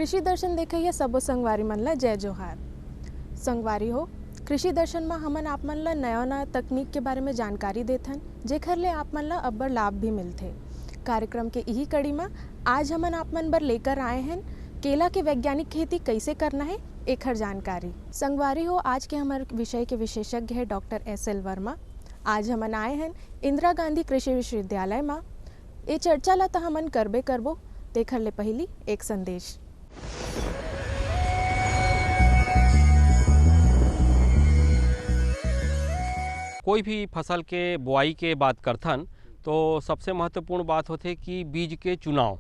कृषि दर्शन देखिए सबो संगवारी मन ला जय जोहार। संगवारी हो, कृषि दर्शन में हमन आप मन ला नया तकनीक के बारे में जानकारी देथन, जेखर ले आप मन ला अब्बड़ लाभ भी मिलथे। कार्यक्रम के यही कड़ी में आज हमन आप मन बर लेकर आए हैं केला के वैज्ञानिक खेती कैसे करना है एखर जानकारी। संगवारी हो, आज के हमारे विषय के विशेषज्ञ है डॉक्टर SL वर्मा। आज हमन आए हैं इंदिरा गांधी कृषि विश्वविद्यालय में। ये चर्चा ला तो हमन करबे करबो, देखर ले पहली एक संदेश। कोई भी फसल के बुआई के बात करथन तो सबसे महत्वपूर्ण बात होथे कि बीज के चुनाव,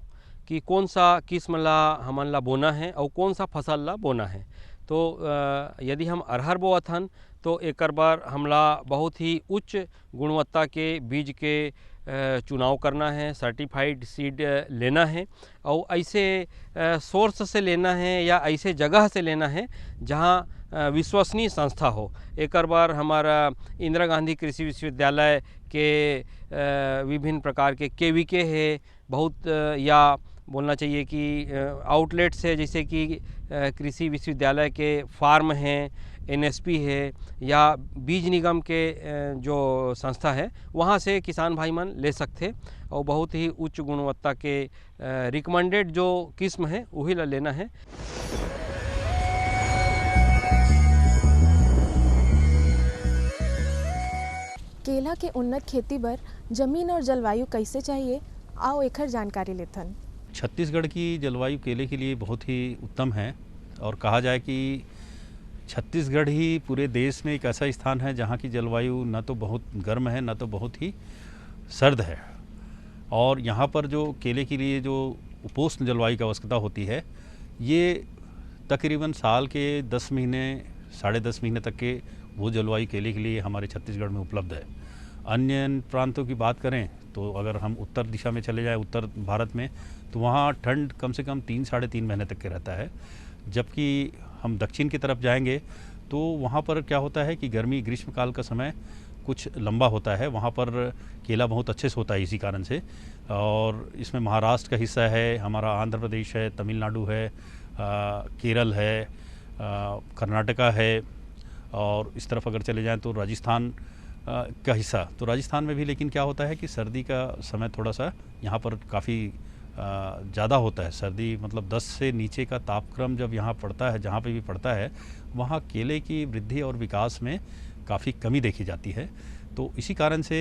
कि कौन सा किस्म ला हमन ला बोना है और कौन सा फसल ला बोना है। तो यदि हम अरहर बोअथन तो एकर बार हमला बहुत ही उच्च गुणवत्ता के बीज के चुनाव करना है, सर्टिफाइड सीड लेना है और ऐसे सोर्स से लेना है या ऐसे जगह से लेना है जहां विश्वसनीय संस्था हो। एक बार हमारा इंदिरा गांधी कृषि विश्वविद्यालय के विभिन्न प्रकार के KVK है बहुत, या बोलना चाहिए कि आउटलेट्स है, जैसे कि कृषि विश्वविद्यालय के फार्म हैं, NSP है या बीज निगम के जो संस्था है वहाँ से किसान भाई मन ले सकते और बहुत ही उच्च गुणवत्ता के रिकमेंडेड जो किस्म है वही ला लेना है। केला के उन्नत खेती बर जमीन और जलवायु कैसे चाहिए, आओ एकर जानकारी लेथन। छत्तीसगढ़ की जलवायु केले के लिए बहुत ही उत्तम है और कहा जाए कि छत्तीसगढ़ ही पूरे देश में एक ऐसा स्थान है जहाँ की जलवायु न तो बहुत गर्म है न तो बहुत ही सर्द है। और यहाँ पर जो केले के लिए जो उपोष्ण जलवायु की आवश्यकता होती है, ये तकरीबन साल के 10 महीने 10.5 महीने तक के वो जलवायु केले के लिए हमारे छत्तीसगढ़ में उपलब्ध है। अन्य प्रांतों की बात करें तो अगर हम उत्तर दिशा में चले जाएं, उत्तर भारत में, तो वहाँ ठंड कम से कम 3-3.5 महीने तक के रहता है। जबकि हम दक्षिण की तरफ जाएंगे तो वहाँ पर क्या होता है कि गर्मी ग्रीष्मकाल का समय कुछ लंबा होता है, वहाँ पर केला बहुत अच्छे से होता है इसी कारण से। और इसमें महाराष्ट्र का हिस्सा है, हमारा आंध्र प्रदेश है, तमिलनाडु है, केरल है, कर्नाटका है, और इस तरफ अगर चले जाएं तो राजस्थान का हिस्सा। तो राजस्थान में भी लेकिन क्या होता है कि सर्दी का समय थोड़ा सा यहाँ पर काफ़ी ज़्यादा होता है। सर्दी मतलब 10 से नीचे का तापक्रम जब यहाँ पड़ता है, जहाँ पे भी पड़ता है, वहाँ केले की वृद्धि और विकास में काफ़ी कमी देखी जाती है। तो इसी कारण से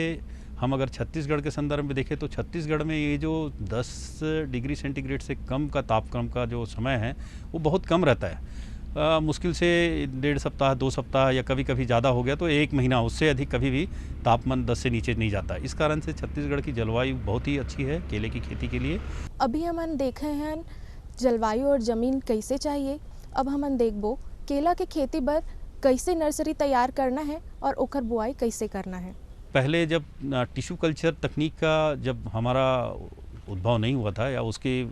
हम अगर छत्तीसगढ़ के संदर्भ में देखें तो छत्तीसगढ़ में ये जो 10 डिग्री सेंटीग्रेड से कम का तापक्रम का जो समय है वो बहुत कम रहता है। मुश्किल से 1.5 सप्ताह 2 सप्ताह या कभी कभी ज़्यादा हो गया तो 1 महीना, उससे अधिक कभी भी तापमान 10 से नीचे नहीं जाता। इस कारण से छत्तीसगढ़ की जलवायु बहुत ही अच्छी है केले की खेती के लिए। अभी हमन देखे हैं जलवायु और ज़मीन कैसे चाहिए, अब हमन देखबो केला के खेती बर कैसे नर्सरी तैयार करना है और ओकर बुआई कैसे करना है। पहले जब टिश्यू कल्चर तकनीक का जब हमारा उद्भव नहीं हुआ था या उसके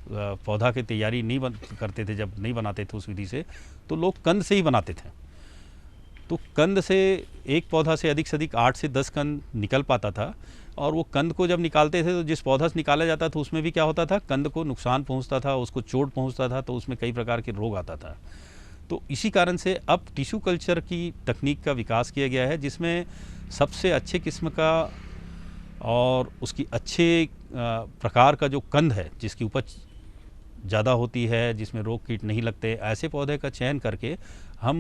पौधा की तैयारी नहीं करते थे, जब नहीं बनाते थे उस विधि से, तो लोग कंद से ही बनाते थे। तो कंद से एक पौधा से अधिक 8 से 10 कंद निकल पाता था। और वो कंद को जब निकालते थे तो जिस पौधा से निकाला जाता था उसमें भी क्या होता था, कंद को नुकसान पहुंचता था, उसको चोट पहुंचता था, तो उसमें कई प्रकार के रोग आता था। तो इसी कारण से अब टिश्यू कल्चर की तकनीक का विकास किया गया है, जिसमें सबसे अच्छे किस्म का और उसकी अच्छे प्रकार का जो कंद है, जिसकी उपज ज़्यादा होती है, जिसमें रोग कीट नहीं लगते, ऐसे पौधे का चयन करके हम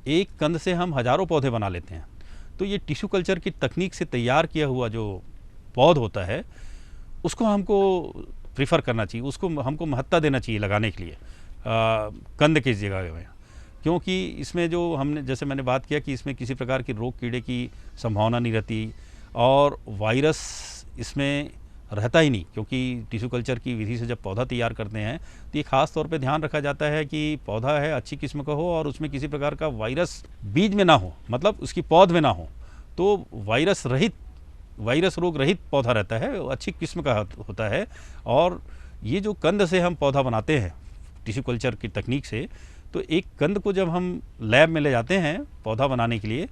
एक कंद से हम हज़ारों पौधे बना लेते हैं। तो ये टिश्यू कल्चर की तकनीक से तैयार किया हुआ जो पौध होता है उसको हमको प्रीफर करना चाहिए, उसको हमको महत्ता देना चाहिए लगाने के लिए कंद की जगह में। क्योंकि इसमें जो हमने, जैसे मैंने बात किया कि इसमें किसी प्रकार की रोग कीड़े की संभावना नहीं रहती और वायरस इसमें रहता ही नहीं। क्योंकि टिश्यू कल्चर की विधि से जब पौधा तैयार करते हैं तो ये खास तौर पे ध्यान रखा जाता है कि पौधा है अच्छी किस्म का हो और उसमें किसी प्रकार का वायरस बीज में ना हो, मतलब उसकी पौध में ना हो। तो वायरस रोग रहित पौधा रहता है, अच्छी किस्म का होता है। और ये जो कंद से हम पौधा बनाते हैं टिश्यू कल्चर की तकनीक से, तो एक कंद को जब हम लैब में ले जाते हैं पौधा बनाने के लिए,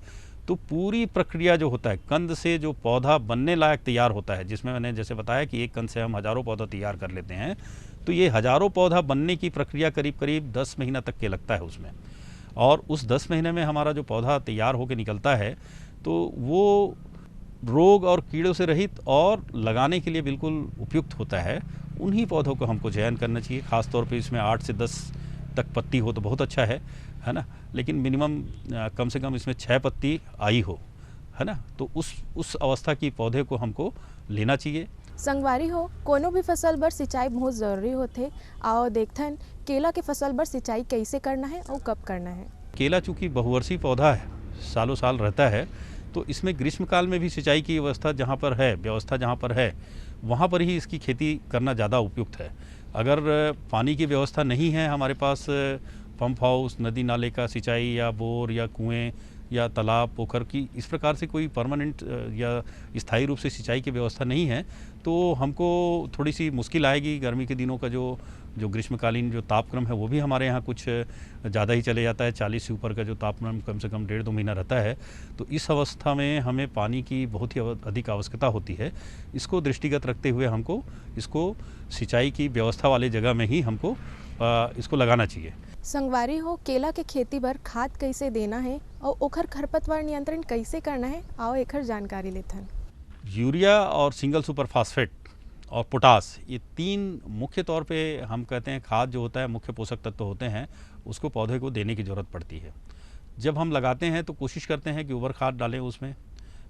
तो पूरी प्रक्रिया जो होता है, कंद से जो पौधा बनने लायक तैयार होता है, जिसमें मैंने जैसे बताया कि एक कंद से हम हज़ारों पौधा तैयार कर लेते हैं, तो ये हज़ारों पौधा बनने की प्रक्रिया करीब करीब 10 महीना तक के लगता है उसमें। और उस 10 महीने में हमारा जो पौधा तैयार होकर निकलता है तो वो रोग और कीड़ों से रहित और लगाने के लिए बिल्कुल उपयुक्त होता है। उन्हीं पौधों को हमको चयन करना चाहिए। ख़ास तौर पे इसमें 8 से 10 तक पत्ती हो तो बहुत अच्छा है ना, लेकिन मिनिमम कम से कम इसमें 6 पत्ती आई हो, है ना, तो उस अवस्था की पौधे को हमको लेना चाहिए। संगवारी हो कोनो भी फसल बर सिंचाई बहुत ज़रूरी होथे। आओ देखथन केला के फसल बर सिंचाई कैसे करना है और कब करना है। केला चूँकि बहुवर्षीय पौधा है, सालों साल रहता है, तो इसमें ग्रीष्मकाल में भी सिंचाई की व्यवस्था जहाँ पर है वहाँ पर ही इसकी खेती करना ज़्यादा उपयुक्त है। अगर पानी की व्यवस्था नहीं है हमारे पास, पंप हाउस, नदी नाले का सिंचाई या बोर या कुएं या तालाब पोखर की इस प्रकार से कोई परमानेंट या स्थायी रूप से सिंचाई की व्यवस्था नहीं है, तो हमको थोड़ी सी मुश्किल आएगी। गर्मी के दिनों का जो ग्रीष्मकालीन जो तापक्रम है वो भी हमारे यहाँ कुछ ज़्यादा ही चले जाता है। 40 से ऊपर का जो तापक्रम कम से कम 1.5-2 महीना रहता है, तो इस अवस्था में हमें पानी की बहुत ही अधिक आवश्यकता होती है। इसको दृष्टिगत रखते हुए हमको इसको सिंचाई की व्यवस्था वाले जगह में ही हमको इसको लगाना चाहिए। संगवारी हो केला के खेती बर खाद कैसे देना है और ओखर खरपतवार नियंत्रण कैसे करना है, आओ एकर जानकारी लेथन। यूरिया और सिंगल सुपर फास्फेट और पोटास, ये 3 मुख्य तौर पे हम कहते हैं खाद जो होता है, मुख्य पोषक तत्व होते हैं, उसको पौधे को देने की ज़रूरत पड़ती है। जब हम लगाते हैं तो कोशिश करते हैं कि गोबर खाद डालें उसमें।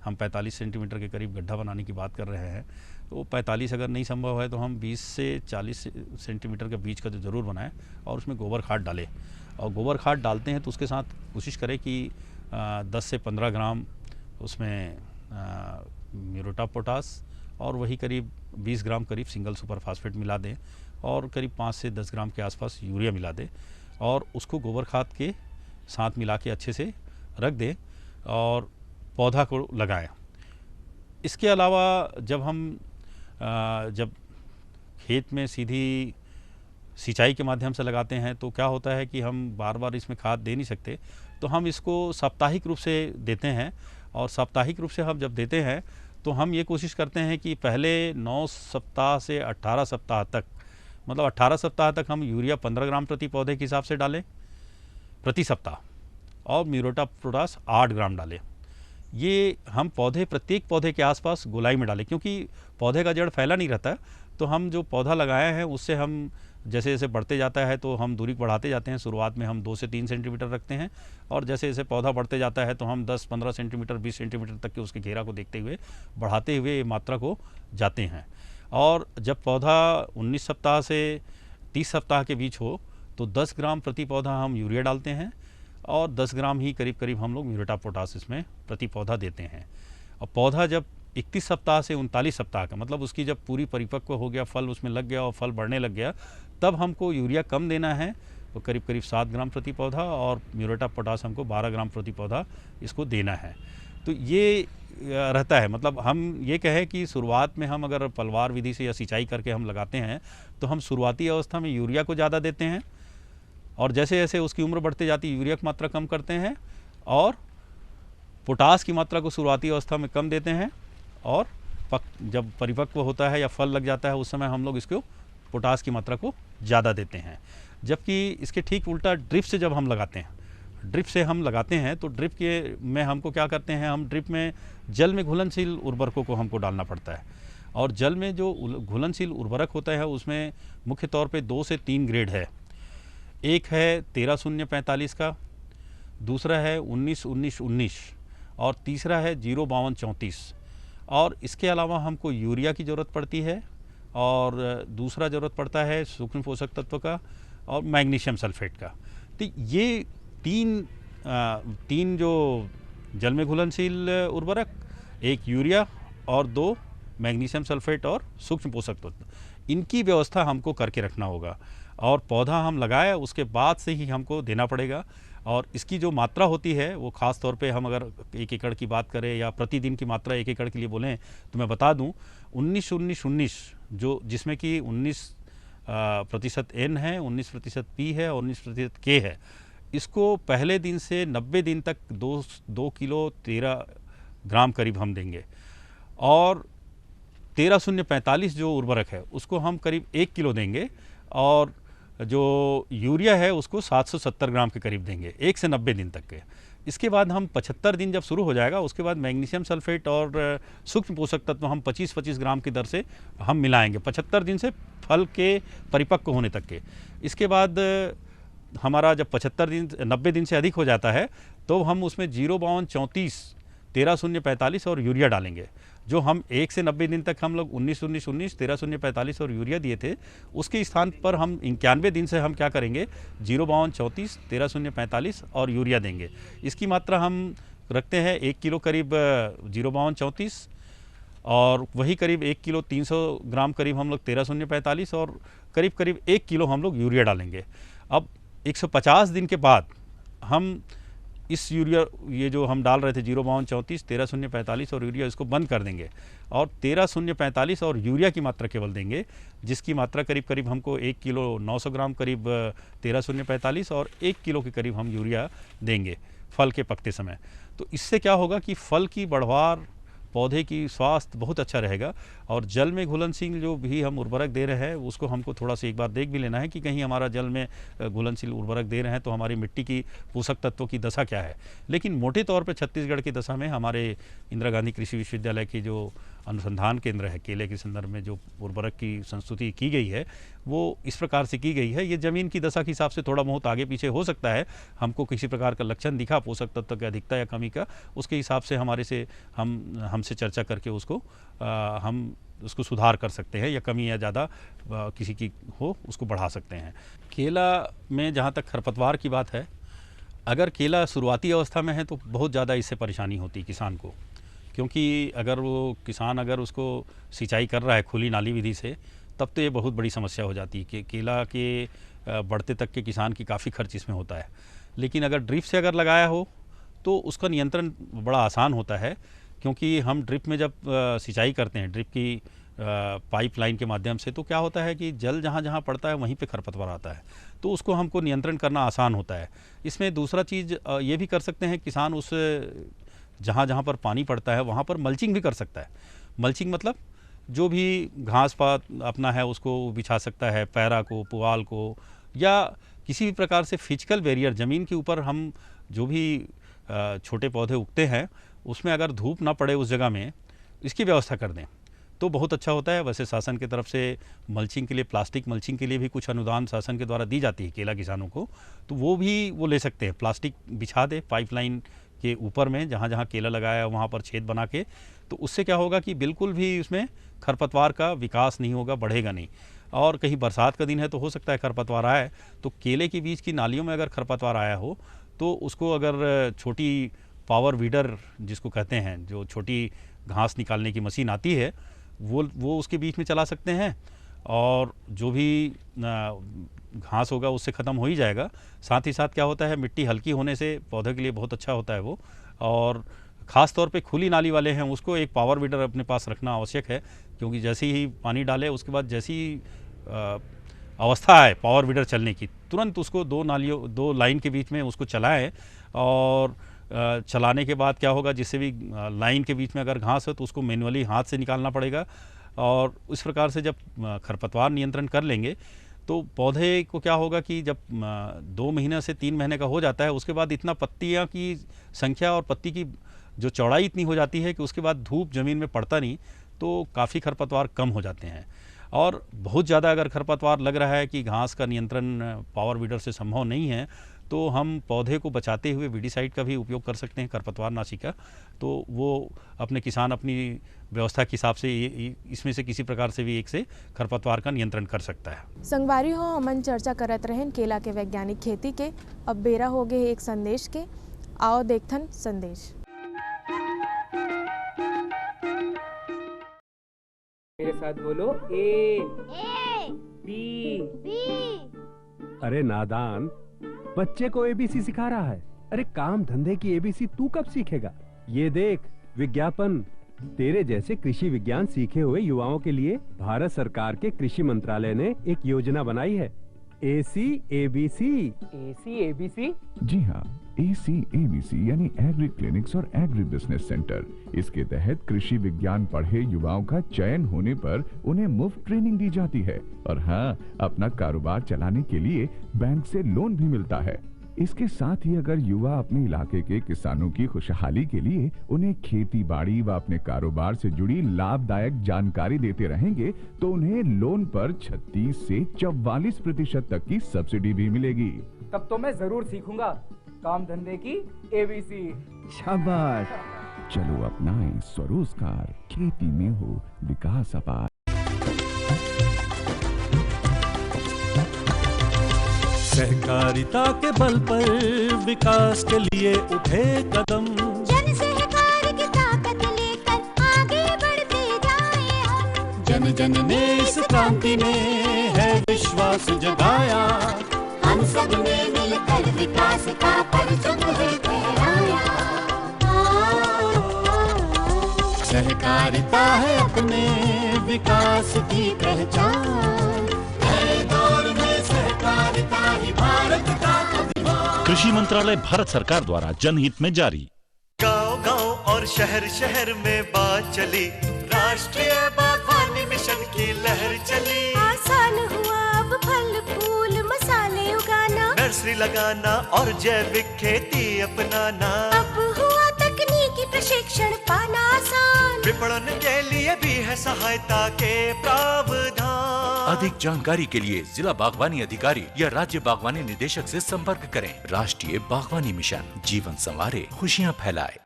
हम 45 सेंटीमीटर के करीब गड्ढा बनाने की बात कर रहे हैं, तो 45 अगर नहीं संभव है तो हम 20 से 40 सेंटीमीटर के बीच का तो ज़रूर बनाएं और उसमें गोबर खाद डालें। और गोबर खाद डालते हैं तो उसके साथ कोशिश करें कि 10 से 15 ग्राम उसमें म्यूरेट ऑफ पोटास और वही करीब 20 ग्राम करीब सिंगल सुपर फास्फेट मिला दें और करीब 5 से 10 ग्राम के आसपास यूरिया मिला दें और उसको गोबर खाद के साथ मिला के अच्छे से रख दें और पौधा को लगाएं। इसके अलावा जब खेत में सीधी सिंचाई के माध्यम से लगाते हैं तो क्या होता है कि हम बार बार इसमें खाद दे नहीं सकते, तो हम इसको साप्ताहिक रूप से देते हैं। और साप्ताहिक रूप से हम जब देते हैं तो हम ये कोशिश करते हैं कि पहले 9 सप्ताह से 18 सप्ताह तक, मतलब 18 सप्ताह तक हम यूरिया 15 ग्राम प्रति पौधे के हिसाब से डालें प्रति सप्ताह और म्यूरेट ऑफ पोटास 8 ग्राम डालें। ये हम प्रत्येक पौधे के आसपास गोलाई में डालें, क्योंकि पौधे का जड़ फैला नहीं रहता, तो हम जो पौधा लगाए हैं उससे हम जैसे जैसे बढ़ते जाता है तो हम दूरी बढ़ाते जाते हैं। शुरुआत में हम 2 से 3 सेंटीमीटर रखते हैं और जैसे जैसे पौधा बढ़ते जाता है तो हम 10-15 सेंटीमीटर 20 सेंटीमीटर तक के उसके घेरा को देखते हुए बढ़ाते हुए मात्रा को जाते हैं। और जब पौधा 19 सप्ताह से 30 सप्ताह के बीच हो तो 10 ग्राम प्रति पौधा हम यूरिया डालते हैं और 10 ग्राम ही करीब करीब हम लोग म्यूरेट ऑफ पोटास इसमें प्रति पौधा देते हैं। और पौधा जब 31 सप्ताह से 39 सप्ताह का, मतलब उसकी जब पूरी परिपक्व हो गया, फल उसमें लग गया और फल बढ़ने लग गया, तब हमको यूरिया कम देना है, तो करीब करीब 7 ग्राम प्रति पौधा और म्यूरेट ऑफ पोटास हमको 12 ग्राम प्रति पौधा इसको देना है। तो ये रहता है, मतलब हम ये कहें कि शुरुआत में हम अगर पलवार विधि से या सिंचाई करके हम लगाते हैं तो हम शुरुआती अवस्था में यूरिया को ज़्यादा देते हैं और जैसे जैसे उसकी उम्र बढ़ते जाती है यूरिया की मात्रा कम करते हैं और पोटास की मात्रा को शुरुआती अवस्था में कम देते हैं और जब परिपक्व होता है या फल लग जाता है उस समय हम लोग इसको पोटास की मात्रा को ज़्यादा देते हैं। जबकि इसके ठीक उल्टा ड्रिप से जब हम लगाते हैं, तो ड्रिप के में हमको क्या करते हैं, हम ड्रिप में जल में घुलनशील उर्वरकों को हमको डालना पड़ता है। और जल में जो घुलनशील उर्वरक होता है उसमें मुख्य तौर पे 2 से 3 ग्रेड है। एक है 13-0-45 का, दूसरा है 19-19-19 और तीसरा है 0-52-34। और इसके अलावा हमको यूरिया की ज़रूरत पड़ती है और दूसरा ज़रूरत पड़ता है सूक्ष्म पोषक तत्व का और मैग्नीशियम सल्फेट का। तो ये तीन जो जल में घुलनशील उर्वरक, एक यूरिया और 2 मैग्नीशियम सल्फेट और सूक्ष्म पोषक तत्व, इनकी व्यवस्था हमको करके रखना होगा और पौधा हम लगाए उसके बाद से ही हमको देना पड़ेगा। और इसकी जो मात्रा होती है वो ख़ास तौर पे हम अगर 1 एकड़ की बात करें या प्रतिदिन की मात्रा 1 एकड़ के लिए बोलें तो मैं बता दूं 19-19-19 जो जिसमें कि 19% N है, 19% P है और 19% K है, इसको पहले दिन से 90 दिन तक 2 किलो 13 ग्राम करीब हम देंगे, और 13-0-45 जो उर्वरक है उसको हम करीब 1 किलो देंगे, और जो यूरिया है उसको 770 ग्राम के करीब देंगे 1 से 90 दिन तक के। इसके बाद हम 75 दिन जब शुरू हो जाएगा उसके बाद मैग्नीशियम सल्फेट और सूक्ष्म पोषक तत्व हम 25-25 ग्राम की दर से हम मिलाएंगे 75 दिन से फल के परिपक्व होने तक के। इसके बाद हमारा जब 90 दिन से अधिक हो जाता है तो हम उसमें 052-34, 13-0-45 और यूरिया डालेंगे। जो हम 1 से 90 दिन तक हम लोग 19-19-19, 13-0-45 और यूरिया दिए थे, उसके स्थान पर हम 91 दिन से हम क्या करेंगे 052-34, 13-0-45 और यूरिया देंगे। इसकी मात्रा हम रखते हैं 1 किलो करीब 052-34, और वही करीब 1 किलो 300 ग्राम करीब हम लोग 13-0-45 और करीब करीब 1 किलो हम लोग यूरिया डालेंगे। अब 150 दिन के बाद हम इस यूरिया, ये जो हम डाल रहे थे 052-34, 13-0-45 और यूरिया, इसको बंद कर देंगे और 13-0-45 और यूरिया की मात्रा केवल देंगे, जिसकी मात्रा करीब करीब हमको 1 किलो 900 ग्राम करीब 13-0-45 और 1 किलो के करीब हम यूरिया देंगे फल के पकते समय। तो इससे क्या होगा कि फल की बढ़वार, पौधे की स्वास्थ्य बहुत अच्छा रहेगा। और जल में घुलनशील जो भी हम उर्वरक दे रहे हैं उसको हमको थोड़ा सा एक बार देख भी लेना है कि कहीं हमारा जल में घुलनशील उर्वरक दे रहे हैं तो हमारी मिट्टी की पोषक तत्वों की दशा क्या है। लेकिन मोटे तौर पे छत्तीसगढ़ की दशा में हमारे इंदिरा गांधी कृषि विश्वविद्यालय की जो अनुसंधान केंद्र है, केले के संदर्भ में जो उर्वरक की संस्तुति की गई है वो इस प्रकार से की गई है। ये ज़मीन की दशा के हिसाब से थोड़ा बहुत आगे पीछे हो सकता है, हमको किसी प्रकार का लक्षण दिखा पोषक तत्व की अधिकता या कमी का, उसके हिसाब से हमसे चर्चा करके उसको हम उसको सुधार कर सकते हैं, या कमी या ज़्यादा किसी की हो उसको बढ़ा सकते हैं। केला में जहाँ तक खरपतवार की बात है, अगर केला शुरुआती अवस्था में है तो बहुत ज़्यादा इससे परेशानी होती है किसान को, क्योंकि अगर वो किसान अगर उसको सिंचाई कर रहा है खुली नाली विधि से, तब तो ये बहुत बड़ी समस्या हो जाती है कि केला के बढ़ते तक के किसान की काफ़ी खर्च इसमें होता है। लेकिन अगर ड्रिप से अगर लगाया हो तो उसका नियंत्रण बड़ा आसान होता है, क्योंकि हम ड्रिप में जब सिंचाई करते हैं ड्रिप की पाइपलाइन के माध्यम से, तो क्या होता है कि जल जहाँ जहाँ पड़ता है वहीं पे खरपतवार आता है, तो उसको हमको नियंत्रण करना आसान होता है। इसमें दूसरा चीज़ ये भी कर सकते हैं किसान, उस जहाँ जहाँ पर पानी पड़ता है वहाँ पर मल्चिंग भी कर सकता है। मल्चिंग मतलब जो भी घास पात अपना है उसको बिछा सकता है, पैरा को, पुआल को, या किसी भी प्रकार से फिजिकल बैरियर ज़मीन के ऊपर हम जो भी छोटे पौधे उगते हैं उसमें अगर धूप ना पड़े उस जगह में, इसकी व्यवस्था कर दें तो बहुत अच्छा होता है। वैसे शासन की तरफ से मल्चिंग के लिए, प्लास्टिक मल्चिंग के लिए भी कुछ अनुदान शासन के द्वारा दी जाती है केला किसानों को, तो वो ले सकते हैं। प्लास्टिक बिछा दे पाइपलाइन के ऊपर में, जहाँ जहाँ केला लगाया है वहाँ पर छेद बना के, तो उससे क्या होगा कि बिल्कुल भी उसमें खरपतवार का विकास नहीं होगा, बढ़ेगा नहीं। और कहीं बरसात का दिन है तो हो सकता है खरपतवार आए, तो केले के बीच की नालियों में अगर खरपतवार आया हो तो उसको अगर छोटी पावर वीडर जिसको कहते हैं, जो छोटी घास निकालने की मशीन आती है, वो उसके बीच में चला सकते हैं, और जो भी घास होगा उससे ख़त्म हो ही जाएगा। साथ ही साथ क्या होता है, मिट्टी हल्की होने से पौधे के लिए बहुत अच्छा होता है वो। और ख़ास तौर पे खुली नाली वाले हैं उसको एक पावर वीडर अपने पास रखना आवश्यक है, क्योंकि जैसे ही पानी डाले उसके बाद जैसी अवस्था है पावर वीडर चलने की, तुरंत उसको दो लाइन के बीच में उसको चलाएं। और चलाने के बाद क्या होगा, जिससे भी लाइन के बीच में अगर घास हो तो उसको मैनुअली हाथ से निकालना पड़ेगा। और इस प्रकार से जब खरपतवार नियंत्रण कर लेंगे तो पौधे को क्या होगा कि जब 2 महीने से 3 महीने का हो जाता है, उसके बाद इतना पत्तियां की संख्या और पत्ती की जो चौड़ाई इतनी हो जाती है कि उसके बाद धूप ज़मीन में पड़ता नहीं, तो काफ़ी खरपतवार कम हो जाते हैं। और बहुत ज़्यादा अगर खरपतवार लग रहा है कि घास का नियंत्रण पावर वीडर से संभव नहीं है, तो हम पौधे को बचाते हुए वीडीसाइड का भी उपयोग कर सकते हैं, खरपतवार नाशी का। तो वो अपने किसान अपनी व्यवस्था के हिसाब से इसमें से किसी प्रकार से भी एक से खरपतवार का नियंत्रण कर सकता है। संगवारी हो हमन चर्चा करत रहें केला के वैज्ञानिक खेती के। अब बेरा हो गए एक संदेश के, आओ देखथन संदेश। मेरे साथ बोलो, ए बी। अरे नादान, बच्चे को एबीसी सिखा रहा है। अरे काम धंधे की एबीसी तू कब सीखेगा? ये देख विज्ञापन, तेरे जैसे कृषि विज्ञान सीखे हुए युवाओं के लिए भारत सरकार के कृषि मंत्रालय ने एक योजना बनाई है। AC ABC। ABC जी हाँ, ACABC यानी एग्री क्लिनिक्स और एग्री बिजनेस सेंटर। इसके तहत कृषि विज्ञान पढ़े युवाओं का चयन होने पर उन्हें मुफ्त ट्रेनिंग दी जाती है और हाँ, अपना कारोबार चलाने के लिए बैंक से लोन भी मिलता है। इसके साथ ही अगर युवा अपने इलाके के किसानों की खुशहाली के लिए उन्हें खेती बाड़ी व अपने कारोबार से जुड़ी लाभदायक जानकारी देते रहेंगे तो उन्हें लोन पर 36 से 44% तक की सब्सिडी भी मिलेगी। तब तो मैं जरूर सीखूंगा काम धंधे की ABC। शाबाश। चलो अपनाएं स्वरोजगार, खेती में हो विकास अपार। सहकारिता के बल पर विकास के लिए उठे कदम, जन सहकार की ताकत लेकर आगे बढ़ते जाएं हम। जन जन ने इस क्रांति में है विश्वास जगाया, हम सब ने मिलकर विकास का परचम है फहराया। सहकारिता है अपने विकास की पहचान, नए दौर में सहकारिता ही भारत का अभिमान। कृषि मंत्रालय भारत सरकार द्वारा जनहित में जारी। गांव-गांव और शहर शहर में बात चली, राष्ट्रीय बागवानी मिशन की लहर चली। आसान हुआ अब फल फूल मसाले उगाना, नर्सरी लगाना और जैविक खेती अपनाना। अब हुआ तकनीकी प्रशिक्षण पाना आसान, विपणन के लिए भी है सहायता के प्रावधान। अधिक जानकारी के लिए जिला बागवानी अधिकारी या राज्य बागवानी निदेशक से संपर्क करें। राष्ट्रीय बागवानी मिशन, जीवन संवारे, खुशियां फैलाए।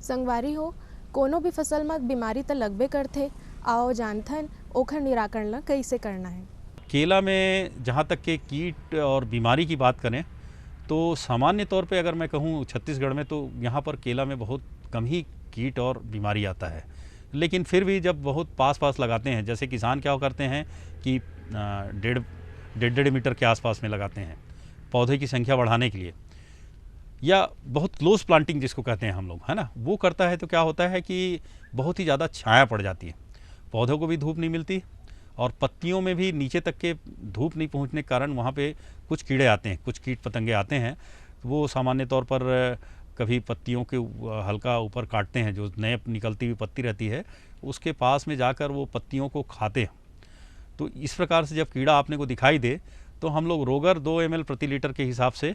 संगवारी हो, कोनो भी फसल में बीमारी तो लगबे करथे। आओ जानथन ओखर निराकरण ला कैसे करना है। केला में जहाँ तक के कीट और बीमारी की बात करें तो सामान्य तौर पे अगर मैं कहूँ छत्तीसगढ़ में तो यहाँ पर केला में बहुत कम ही कीट और बीमारी आता है। लेकिन फिर भी जब बहुत पास लगाते हैं, जैसे किसान क्या करते हैं कि डेढ़ मीटर के आसपास में लगाते हैं पौधे की संख्या बढ़ाने के लिए, या बहुत क्लोज प्लांटिंग जिसको कहते हैं हम लोग, है ना, वो करता है तो क्या होता है कि बहुत ही ज़्यादा छाया पड़ जाती है, पौधों को भी धूप नहीं मिलती और पत्तियों में भी नीचे तक के धूप नहीं पहुंचने के कारण वहाँ पे कुछ कीड़े आते हैं, कुछ कीट पतंगे आते हैं। वो सामान्य तौर पर कभी पत्तियों के हल्का ऊपर काटते हैं, जो नए निकलती हुई पत्ती रहती है उसके पास में जाकर वो पत्तियों को खाते हैं। तो इस प्रकार से जब कीड़ा आपने को दिखाई दे तो हम लोग रोगर 2 ml प्रति लीटर के हिसाब से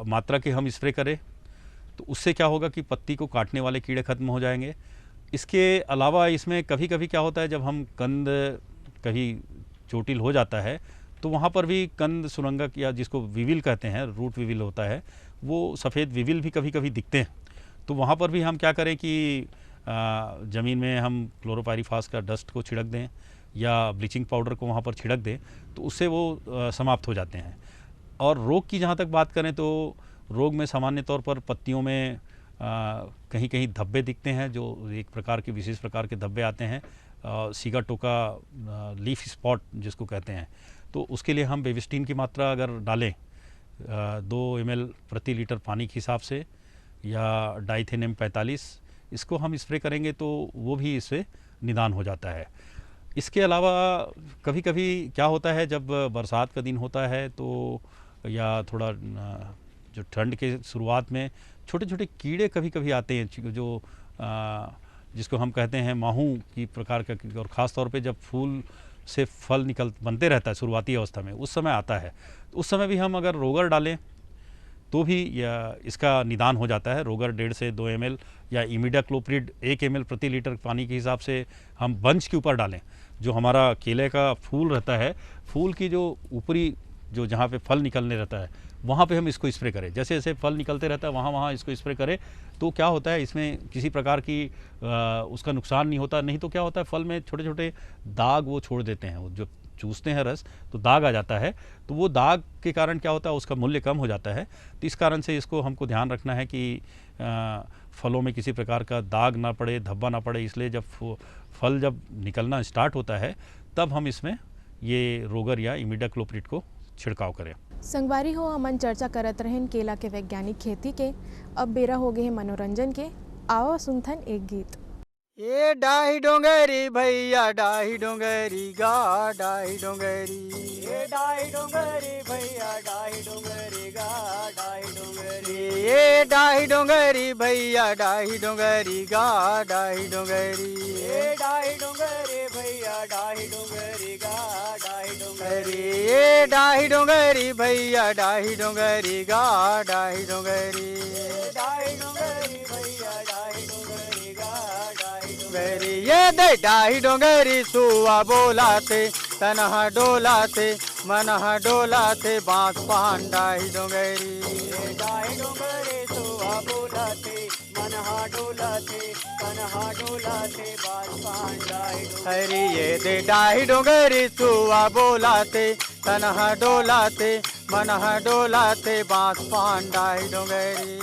मात्रा के हम स्प्रे करें, तो उससे क्या होगा कि पत्ती को काटने वाले कीड़े खत्म हो जाएंगे। इसके अलावा इसमें कभी कभी क्या होता है, जब हम कंद कहीं चोटिल हो जाता है तो वहाँ पर भी कंद सुरंगक या जिसको विविल कहते हैं, रूट विविल होता है, वो सफ़ेद विविल भी कभी कभी दिखते हैं। तो वहाँ पर भी हम क्या करें कि ज़मीन में हम क्लोरोपायरीफास का डस्ट को छिड़क दें या ब्लीचिंग पाउडर को वहाँ पर छिड़क दें, तो उससे वो समाप्त हो जाते हैं। और रोग की जहाँ तक बात करें तो रोग में सामान्य तौर पर पत्तियों में कहीं कहीं धब्बे दिखते हैं, जो एक प्रकार के विशेष प्रकार के धब्बे आते हैं, सीगा टोका लीफ स्पॉट जिसको कहते हैं। तो उसके लिए हम बेविस्टीन की मात्रा अगर डालें 2 ml प्रति लीटर पानी के हिसाब से या डाइथेनियम 45, इसको हम स्प्रे करेंगे तो वो भी इससे निदान हो जाता है। इसके अलावा कभी कभी क्या होता है, जब बरसात का दिन होता है तो या थोड़ा जो ठंड के शुरुआत में छोटे छोटे कीड़े कभी कभी आते हैं, जो जिसको हम कहते हैं माहू की प्रकार का, और ख़ास तौर पे जब फूल से फल बनते रहता है शुरुआती अवस्था में, उस समय आता है। तो उस समय भी हम अगर रोगर डालें तो भी इसका निदान हो जाता है। रोगर 1.5 से 2 ml या इमिडाक्लोप्रिड 1 ml प्रति लीटर पानी के हिसाब से हम बंच के ऊपर डालें। जो हमारा केले का फूल रहता है, फूल की जो ऊपरी जो जहाँ पे फल निकलने रहता है वहाँ पे हम इसको स्प्रे करें। जैसे जैसे फल निकलते रहता है वहाँ इसको स्प्रे करें तो क्या होता है, इसमें किसी प्रकार की उसका नुकसान नहीं होता। नहीं तो क्या होता है, फल में छोटे छोटे दाग वो छोड़ देते हैं, वो जो चूसते हैं रस तो दाग आ जाता है, तो वो दाग के कारण क्या होता है, उसका मूल्य कम हो जाता है। तो इस कारण से इसको हमको ध्यान रखना है कि फलों में किसी प्रकार का दाग ना पड़े, धब्बा ना पड़े। इसलिए जब फल जब निकलना स्टार्ट होता है तब हम इसमें ये रोगर या इमिडाक्लोप्रिड को छिड़काव करें। संगवारी हो, हमन चर्चा करत रहें केला के वैज्ञानिक खेती के। अब बेरा हो गए मनोरंजन के। आओ सुनथन एक गीत। ये डाही डोंगरी भैया डाही डोंगरी गा डाही डोंगरी, ये डाही डोंगरी भैया डाही डोंगरी गा डाही डोंगरी, ये डाही डोंगरी भैया डाही डोंगरी गा डाही डोंगरी, ये डाही डोंगरी भैया डाही डोंगरी गा डाही डोंगरी, ये डाही डोंगरी भैया डाही डोंगरी गा डाही डोंगरी, डाही डोंगरी भैया डाही डोंगरी गा डाही डोंगरी, ये दे डाही डोंगरी सुआ बोलाते तनहा डोलाते मनहा डोलाते बांस पान डाही डोंगरी, डाही डोंगरी सुआ बोलाते मनहा डोलाते तनहा डोलाते बास पान डाही हरी ये दे डाही डोंगरी सुआ बोलाते तनहा डोलाते मनहा डोलाते बांस पान डाही डोंगरी,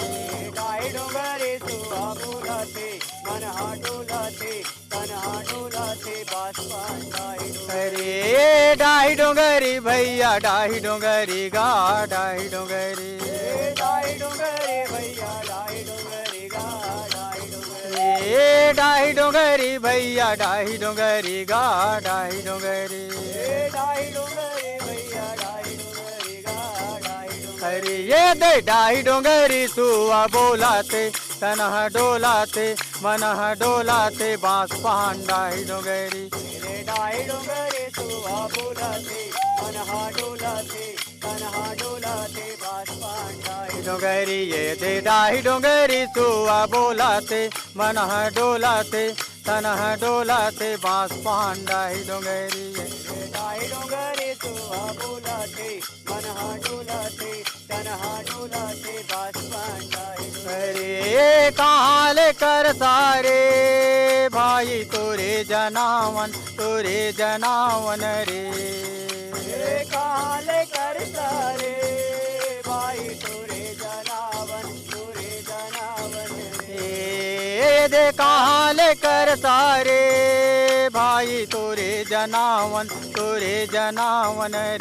डाही डोंगरी सुआ बोलाते मनहा डोलाते तनहा डोलाते बास पान डाही हरी डाही डोंगरी भैया डाही डोंगरी गा डाही डोंगरी, डाही डोंगरी भैया डाही डोंगरी गा डाही डोंगरी, ये डाही डोंगरी भैया डाही डोंगरी गा डाही डोंगरी, डाही डोंगरी भैया डाही डोंगरी गा डाही डोंगरी, हरी ये दे डाही डोंगरी सुआ बोलाते तनहा डोलाते मनहा डोलाते बांस पान डाही डोंगरी, डाही डोंगरी सुआ बोलाते मनहा डोलाते तनहा डोलाते बास पान डाही डोंगरी ये दे डाही डोंगरी सुआ बोलाते मनहा डोलाते तनहा डोलाते बांस पान डाही डोंगरी, डाही डोंगरी सुआ बोलाते मनहा डोलाते तनहा डोलाते बास पान डाही अरे कहाँ लेकर सारे भाई तोरे जनावन रे, कहाँ लेकर सारे भाई तोरे जनावन ए दे कहाँ लेकर सारे भाई तोरे जनावन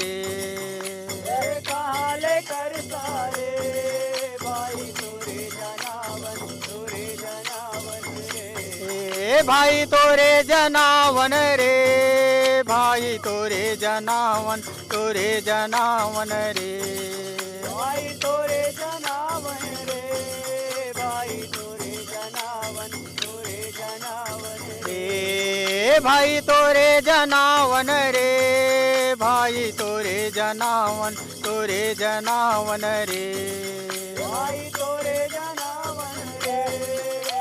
रे, कहाँ लेकर सारे भाई तोरे जनावन रे, ए भाई तोरे जनावन रे, भाई तोरे जनावन रे, भाई तोरे जनावन रे, भाई तोरे जनावन ए भाई तोरे जनावन रे, भाई तोरे जनावन रे, भाई तोरे जनावन रे,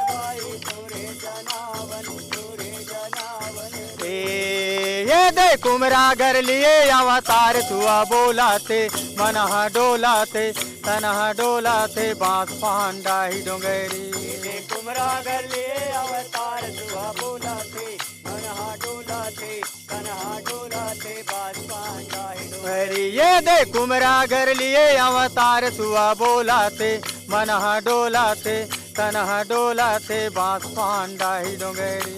भाई तोरे जनावन रे, ये दे कुमरा घर लिए अवतार तुआ बोलाते मनहा डोलाते तनहा डोलाते बांस पान डाही डोंगरी, कुमरा घर लिए अवतार दुआ बोलाते मनहा डोलाते तनहा डोलाते बास पान डाही डोंगरी, ये दे कुमरा घर लिए अवतार तुआ बोलाते मनहा डोलाते तनहा डोलाते बांस पान डाही डोंगरी,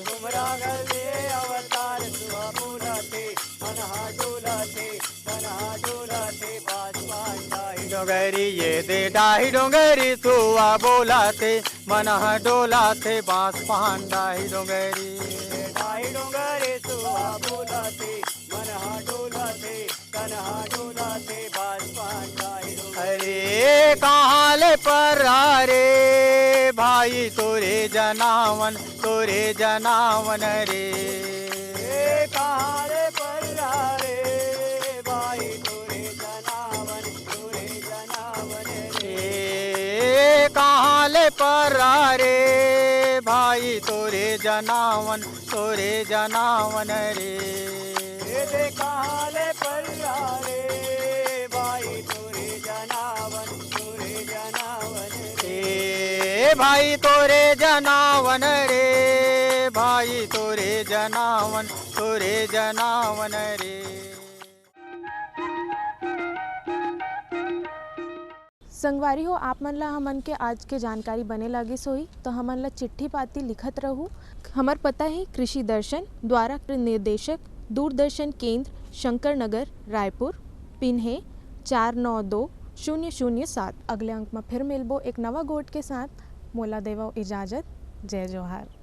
कुमरा घर लिए अवतार दुआ बोलाते मनहा डोलाते तनहा डोलाते बास पान डाही डोंगरी, ये दे डाही डोंगरी तुआ बोलाते मनहा डोलाते बांस पान डाही डोंगरी, डाही डोंगरी तुआ बोलाते मनहा डोलाते तनहा डोलाते बास पान डाही अरे कहाँ ले पर रे भाई तोरे जनावन रे, कहाँ ले पर रे भाई तोरे जनावन रे, कहाँ ले पर रे भाई तोरे जनावन रे, कहाँ ले पर रे भाई तोरे जनावन रे, भाई तोरे जनावन रे, भाई तोरे जनावन रे। संगवारी हो आप मन ला हमन के आज के जानकारी बने लगिस होही तो हमन ला चिट्ठी पाती लिखत रहू। हमर पता है कृषि दर्शन द्वारा निर्देशक दूरदर्शन केंद्र शंकर नगर रायपुर, पिन है 492007। अगले अंक में फिर मिलबो एक नवा गोट के साथ। मोला देवो इजाजत। जय जोहार।